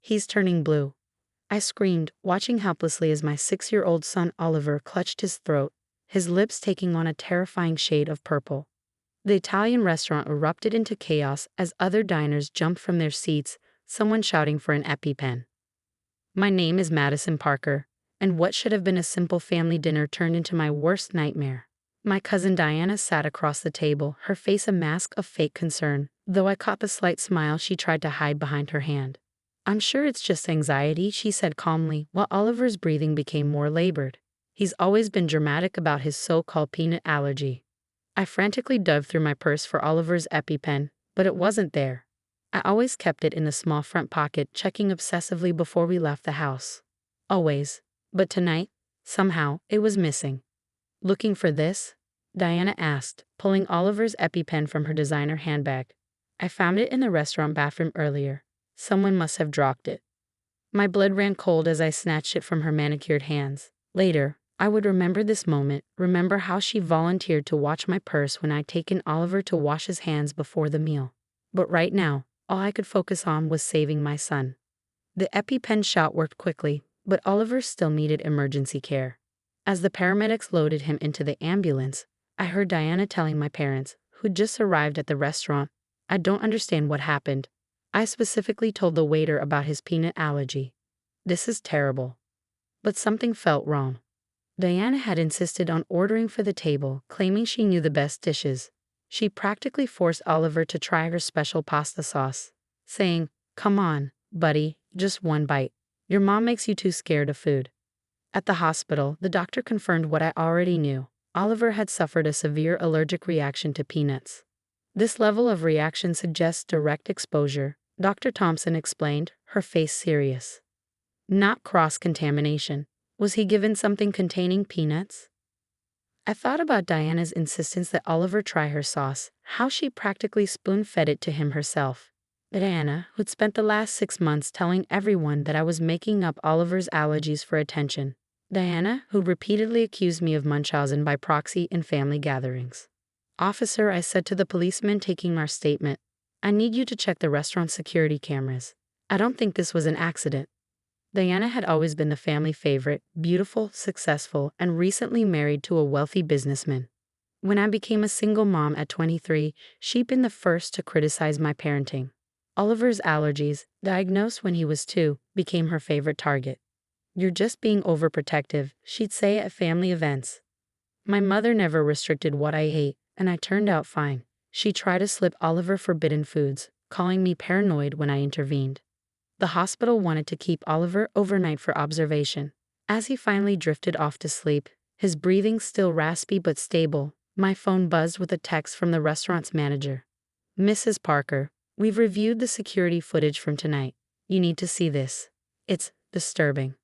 He's turning blue. I screamed, watching helplessly as my 6-year-old son Oliver clutched his throat, his lips taking on a terrifying shade of purple. The Italian restaurant erupted into chaos as other diners jumped from their seats, someone shouting for an EpiPen. My name is Madison Parker, and what should have been a simple family dinner turned into my worst nightmare. My cousin Diana sat across the table, her face a mask of fake concern, though I caught the slight smile she tried to hide behind her hand. I'm sure it's just anxiety, she said calmly, while Oliver's breathing became more labored. He's always been dramatic about his so-called peanut allergy. I frantically dug through my purse for Oliver's EpiPen, but it wasn't there. I always kept it in the small front pocket, checking obsessively before we left the house. Always. But tonight, somehow, it was missing. Looking for this? Diana asked, pulling Oliver's EpiPen from her designer handbag. I found it in the restaurant bathroom earlier. Someone must have dropped it. My blood ran cold as I snatched it from her manicured hands. Later, I would remember this moment, remember how she volunteered to watch my purse when I'd taken Oliver to wash his hands before the meal. But right now, all I could focus on was saving my son. The EpiPen shot worked quickly, but Oliver still needed emergency care. As the paramedics loaded him into the ambulance, I heard Diana telling my parents, who'd just arrived at the restaurant, I don't understand what happened. I specifically told the waiter about his peanut allergy. This is terrible. But something felt wrong. Diana had insisted on ordering for the table, claiming she knew the best dishes. She practically forced Oliver to try her special pasta sauce, saying, "Come on, buddy, just one bite. Your mom makes you too scared of food." At the hospital, the doctor confirmed what I already knew. Oliver had suffered a severe allergic reaction to peanuts. This level of reaction suggests direct exposure, Dr. Thompson explained, her face serious. Not cross-contamination. Was he given something containing peanuts? I thought about Diana's insistence that Oliver try her sauce, how she practically spoon-fed it to him herself. Diana, who'd spent the last 6 months telling everyone that I was making up Oliver's allergies for attention. Diana, who repeatedly accused me of Munchausen by proxy in family gatherings. "Officer," I said to the policeman taking our statement, "I need you to check the restaurant security cameras. I don't think this was an accident." Diana had always been the family favorite, beautiful, successful, and recently married to a wealthy businessman. When I became a single mom at 23, she'd been the first to criticize my parenting. Oliver's allergies, diagnosed when he was 2, became her favorite target. "You're just being overprotective," she'd say at family events. My mother never restricted what I ate, and I turned out fine. She tried to slip Oliver forbidden foods, calling me paranoid when I intervened. The hospital wanted to keep Oliver overnight for observation. As he finally drifted off to sleep, his breathing still raspy but stable, my phone buzzed with a text from the restaurant's manager. "Mrs. Parker, we've reviewed the security footage from tonight. You need to see this. It's disturbing."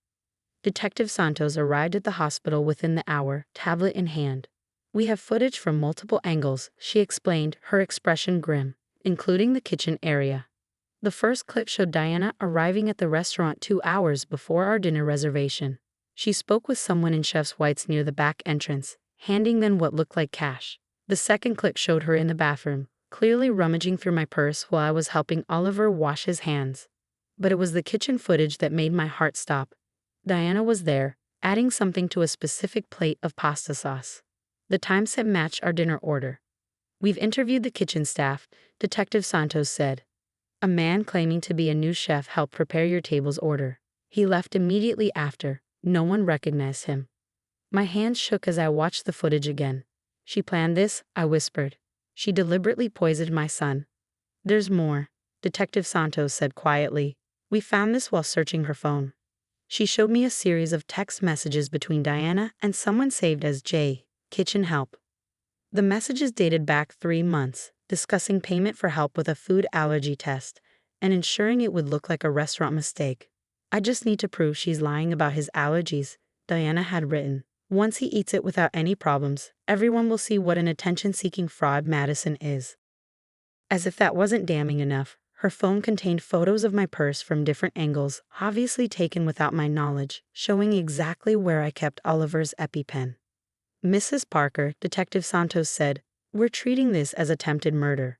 Detective Santos arrived at the hospital within the hour, tablet in hand. "We have footage from multiple angles," she explained, her expression grim, "including the kitchen area." The first clip showed Diana arriving at the restaurant 2 hours before our dinner reservation. She spoke with someone in chef's whites near the back entrance, handing them what looked like cash. The second clip showed her in the bathroom, clearly rummaging through my purse while I was helping Oliver wash his hands. But it was the kitchen footage that made my heart stop. Diana was there, adding something to a specific plate of pasta sauce. The timeset matched our dinner order. "We've interviewed the kitchen staff," Detective Santos said. "A man claiming to be a new chef helped prepare your table's order. He left immediately after. No one recognized him." My hands shook as I watched the footage again. "She planned this," I whispered. "She deliberately poisoned my son." "There's more," Detective Santos said quietly. "We found this while searching her phone." She showed me a series of text messages between Diana and someone saved as J, kitchen help. The messages dated back 3 months, discussing payment for help with a food allergy test, and ensuring it would look like a restaurant mistake. "I just need to prove she's lying about his allergies," Diana had written. "Once he eats it without any problems, everyone will see what an attention-seeking fraud Madison is." As if that wasn't damning enough, her phone contained photos of my purse from different angles, obviously taken without my knowledge, showing exactly where I kept Oliver's EpiPen. "Mrs. Parker," Detective Santos said, "we're treating this as attempted murder.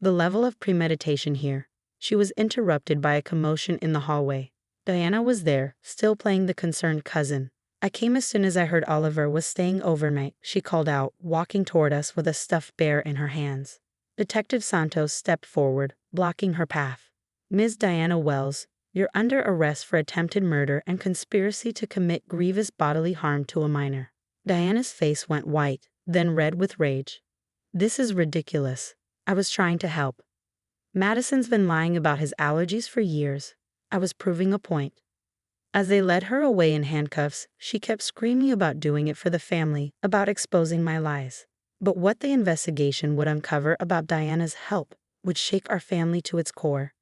The level of premeditation here." She was interrupted by a commotion in the hallway. Diana was there, still playing the concerned cousin. "I came as soon as I heard Oliver was staying overnight," she called out, walking toward us with a stuffed bear in her hands. Detective Santos stepped forward, blocking her path. "Ms. Diana Wells, you're under arrest for attempted murder and conspiracy to commit grievous bodily harm to a minor." Diana's face went white, then red with rage. "This is ridiculous. I was trying to help. Madison's been lying about his allergies for years. I was proving a point." As they led her away in handcuffs, she kept screaming about doing it for the family, about exposing my lies. But what the investigation would uncover about Diana's help would shake our family to its core.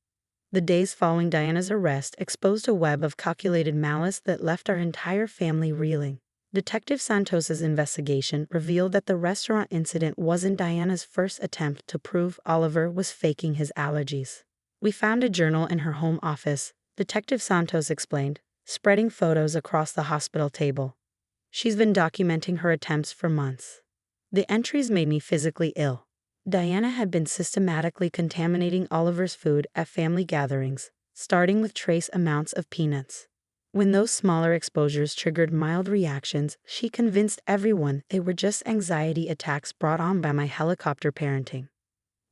The days following Diana's arrest exposed a web of calculated malice that left our entire family reeling. Detective Santos's investigation revealed that the restaurant incident wasn't Diana's first attempt to prove Oliver was faking his allergies. "We found a journal in her home office," Detective Santos explained, spreading photos across the hospital table. "She's been documenting her attempts for months. The entries made me physically ill." Diana had been systematically contaminating Oliver's food at family gatherings, starting with trace amounts of peanuts. When those smaller exposures triggered mild reactions, she convinced everyone they were just anxiety attacks brought on by my helicopter parenting.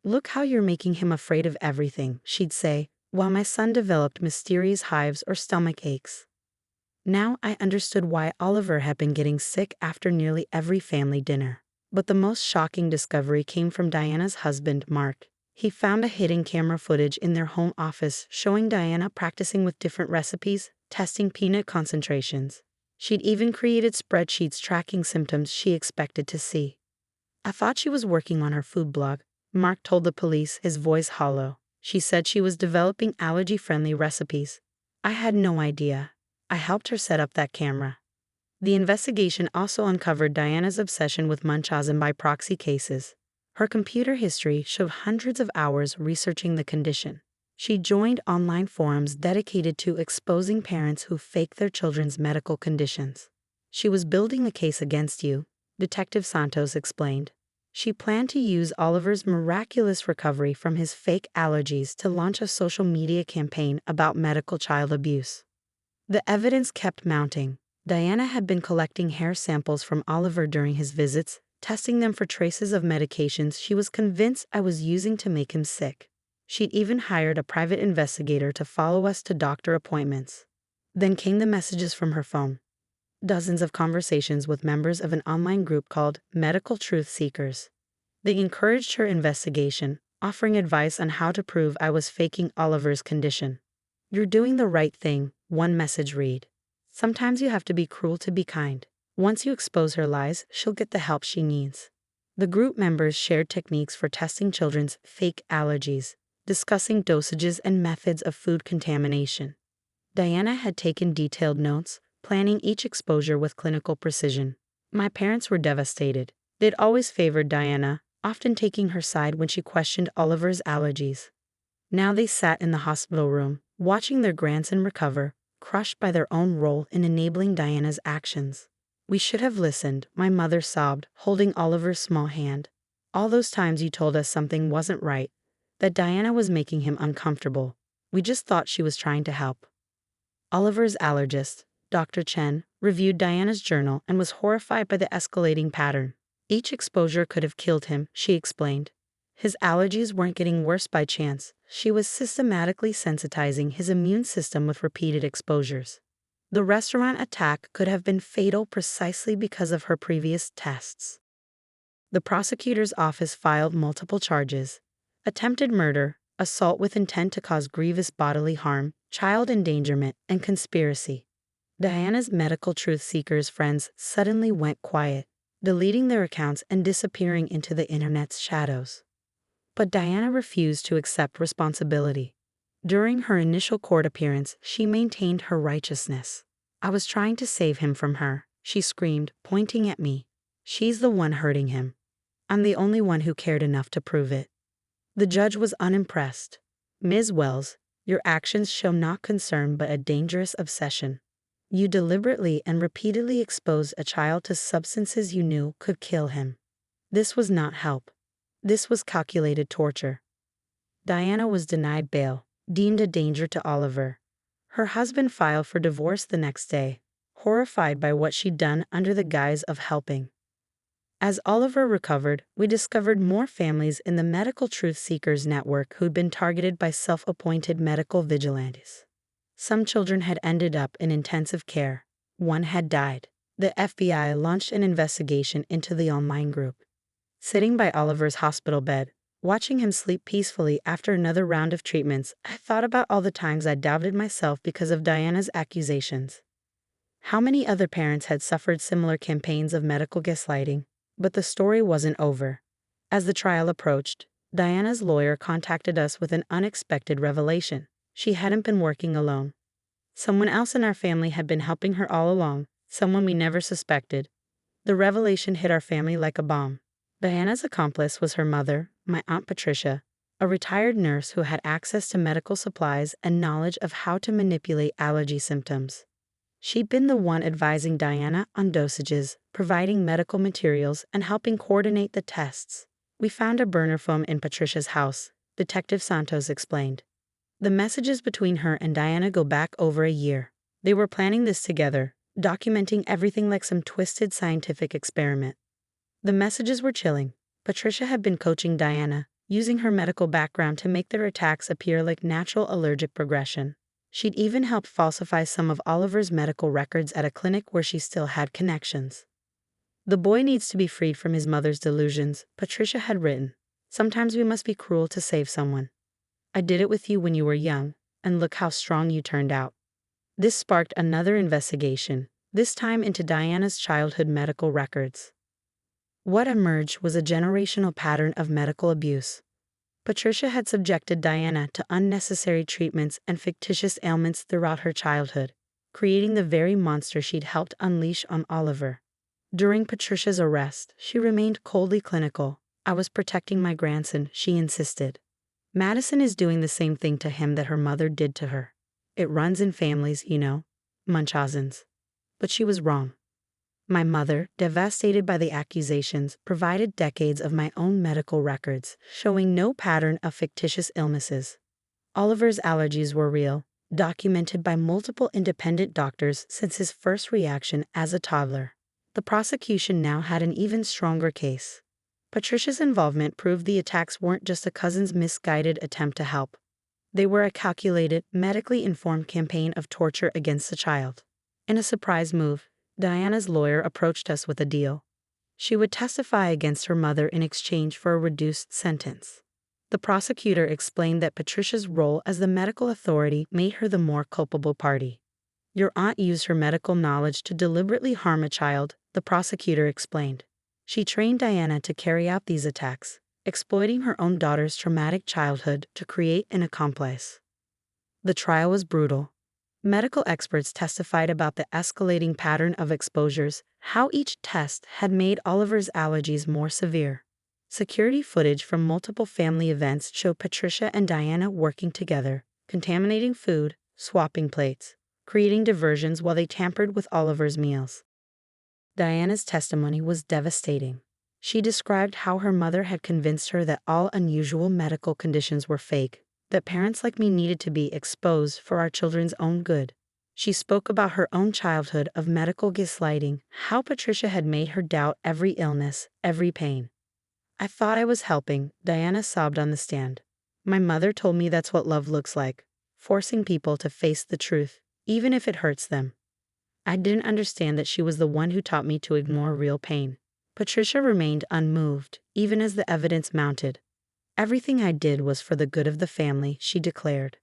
"Look how you're making him afraid of everything," she'd say, while my son developed mysterious hives or stomach aches. Now I understood why Oliver had been getting sick after nearly every family dinner. But the most shocking discovery came from Diana's husband, Mark. He found a hidden camera footage in their home office showing Diana practicing with different recipes, testing peanut concentrations. She'd even created spreadsheets tracking symptoms she expected to see. "I thought she was working on her food blog," Mark told the police, his voice hollow. "She said she was developing allergy-friendly recipes. I had no idea. I helped her set up that camera." The investigation also uncovered Diana's obsession with Munchausen by proxy cases. Her computer history showed hundreds of hours researching the condition. She joined online forums dedicated to exposing parents who fake their children's medical conditions. "She was building a case against you," Detective Santos explained. "She planned to use Oliver's miraculous recovery from his fake allergies to launch a social media campaign about medical child abuse." The evidence kept mounting. Diana had been collecting hair samples from Oliver during his visits, testing them for traces of medications she was convinced I was using to make him sick. She'd even hired a private investigator to follow us to doctor appointments. Then came the messages from her phone. Dozens of conversations with members of an online group called Medical Truth Seekers. They encouraged her investigation, offering advice on how to prove I was faking Oliver's condition. "You're doing the right thing," one message read. "Sometimes you have to be cruel to be kind. Once you expose her lies, she'll get the help she needs." The group members shared techniques for testing children's fake allergies, discussing dosages and methods of food contamination. Diana had taken detailed notes, planning each exposure with clinical precision. My parents were devastated. They'd always favored Diana, often taking her side when she questioned Oliver's allergies. Now they sat in the hospital room, watching their grandson recover, crushed by their own role in enabling Diana's actions. "We should have listened," my mother sobbed, holding Oliver's small hand. "All those times you told us something wasn't right, that Diana was making him uncomfortable. We just thought she was trying to help." Oliver's allergist, Dr. Chen, reviewed Diana's journal and was horrified by the escalating pattern. Each exposure could have killed him, she explained. His allergies weren't getting worse by chance. She was systematically sensitizing his immune system with repeated exposures. The restaurant attack could have been fatal precisely because of her previous tests. The prosecutor's office filed multiple charges: attempted murder, assault with intent to cause grievous bodily harm, child endangerment, and conspiracy. Diana's medical truth seekers friends suddenly went quiet, deleting their accounts and disappearing into the internet's shadows. But Diana refused to accept responsibility. During her initial court appearance, she maintained her righteousness. "I was trying to save him from her," she screamed, pointing at me. "She's the one hurting him. I'm the only one who cared enough to prove it." The judge was unimpressed. "Ms. Wells, your actions show not concern but a dangerous obsession. You deliberately and repeatedly exposed a child to substances you knew could kill him. This was not help. This was calculated torture." Diana was denied bail. deemed a danger to Oliver. Her husband filed for divorce the next day, horrified by what she'd done under the guise of helping. As Oliver recovered, we discovered more families in the Medical Truth Seekers network who'd been targeted by self-appointed medical vigilantes. Some children had ended up in intensive care. One had died. The FBI launched an investigation into the online group. Sitting by Oliver's hospital bed, watching him sleep peacefully after another round of treatments, I thought about all the times I doubted myself because of Diana's accusations. How many other parents had suffered similar campaigns of medical gaslighting? But the story wasn't over. As the trial approached, Diana's lawyer contacted us with an unexpected revelation. She hadn't been working alone. Someone else in our family had been helping her all along, someone we never suspected. The revelation hit our family like a bomb. Diana's accomplice was her mother, my Aunt Patricia, a retired nurse who had access to medical supplies and knowledge of how to manipulate allergy symptoms. She'd been the one advising Diana on dosages, providing medical materials, and helping coordinate the tests. We found a burner phone in Patricia's house, Detective Santos explained. The messages between her and Diana go back over a year. They were planning this together, documenting everything like some twisted scientific experiment. The messages were chilling. Patricia had been coaching Diana, using her medical background to make their attacks appear like natural allergic progression. She'd even helped falsify some of Oliver's medical records at a clinic where she still had connections. The boy needs to be freed from his mother's delusions, Patricia had written. Sometimes we must be cruel to save someone. I did it with you when you were young, and look how strong you turned out. This sparked another investigation, this time into Diana's childhood medical records. What emerged was a generational pattern of medical abuse. Patricia had subjected Diana to unnecessary treatments and fictitious ailments throughout her childhood, creating the very monster she'd helped unleash on Oliver. During Patricia's arrest, she remained coldly clinical. I was protecting my grandson, she insisted. Madison is doing the same thing to him that her mother did to her. It runs in families, you know, Munchausen's. But she was wrong. My mother, devastated by the accusations, provided decades of my own medical records, showing no pattern of fictitious illnesses. Oliver's allergies were real, documented by multiple independent doctors since his first reaction as a toddler. The prosecution now had an even stronger case. Patricia's involvement proved the attacks weren't just a cousin's misguided attempt to help. They were a calculated, medically informed campaign of torture against the child. In a surprise move, Diana's lawyer approached us with a deal. She would testify against her mother in exchange for a reduced sentence. The prosecutor explained that Patricia's role as the medical authority made her the more culpable party. Your aunt used her medical knowledge to deliberately harm a child, the prosecutor explained. She trained Diana to carry out these attacks, exploiting her own daughter's traumatic childhood to create an accomplice. The trial was brutal. Medical experts testified about the escalating pattern of exposures, how each test had made Oliver's allergies more severe. Security footage from multiple family events showed Patricia and Diana working together, contaminating food, swapping plates, creating diversions while they tampered with Oliver's meals. Diana's testimony was devastating. She described how her mother had convinced her that all unusual medical conditions were fake, that parents like me needed to be exposed for our children's own good. She spoke about her own childhood of medical gaslighting, how Patricia had made her doubt every illness, every pain. I thought I was helping, Diana sobbed on the stand. My mother told me that's what love looks like, forcing people to face the truth, even if it hurts them. I didn't understand that she was the one who taught me to ignore real pain. Patricia remained unmoved, even as the evidence mounted. Everything I did was for the good of the family, she declared.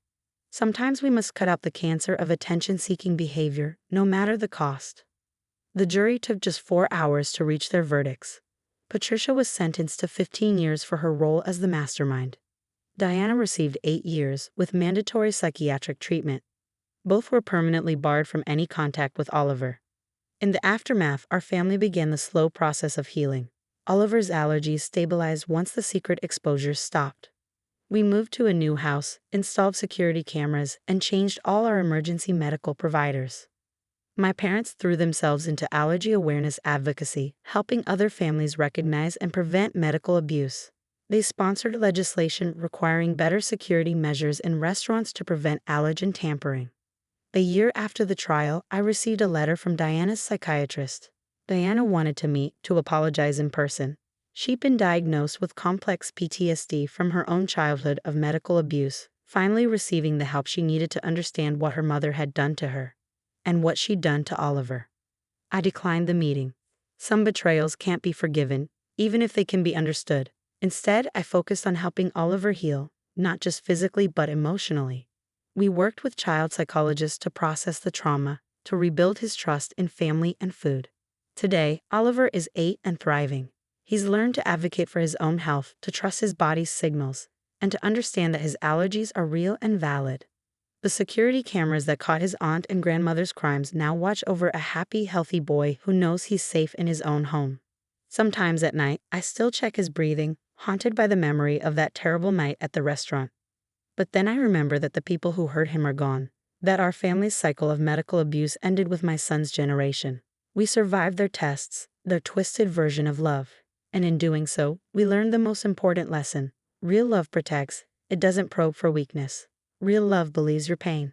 Sometimes we must cut out the cancer of attention-seeking behavior, no matter the cost. The jury took just 4 hours to reach their verdicts. Patricia was sentenced to 15 years for her role as the mastermind. Diana received 8 years, with mandatory psychiatric treatment. Both were permanently barred from any contact with Oliver. In the aftermath, our family began the slow process of healing. Oliver's allergies stabilized once the secret exposures stopped. We moved to a new house, installed security cameras, and changed all our emergency medical providers. My parents threw themselves into allergy awareness advocacy, helping other families recognize and prevent medical abuse. They sponsored legislation requiring better security measures in restaurants to prevent allergen tampering. A year after the trial, I received a letter from Diana's psychiatrist. Diana wanted to meet to apologize in person. She'd been diagnosed with complex PTSD from her own childhood of medical abuse, finally receiving the help she needed to understand what her mother had done to her and what she'd done to Oliver. I declined the meeting. Some betrayals can't be forgiven, even if they can be understood. Instead, I focused on helping Oliver heal, not just physically but emotionally. We worked with child psychologists to process the trauma, to rebuild his trust in family and food. Today, Oliver is 8 and thriving. He's learned to advocate for his own health, to trust his body's signals, and to understand that his allergies are real and valid. The security cameras that caught his aunt and grandmother's crimes now watch over a happy, healthy boy who knows he's safe in his own home. Sometimes at night, I still check his breathing, haunted by the memory of that terrible night at the restaurant. But then I remember that the people who hurt him are gone, that our family's cycle of medical abuse ended with my son's generation. We survived their tests, their twisted version of love. And in doing so, we learned the most important lesson. Real love protects, it doesn't probe for weakness. Real love believes your pain.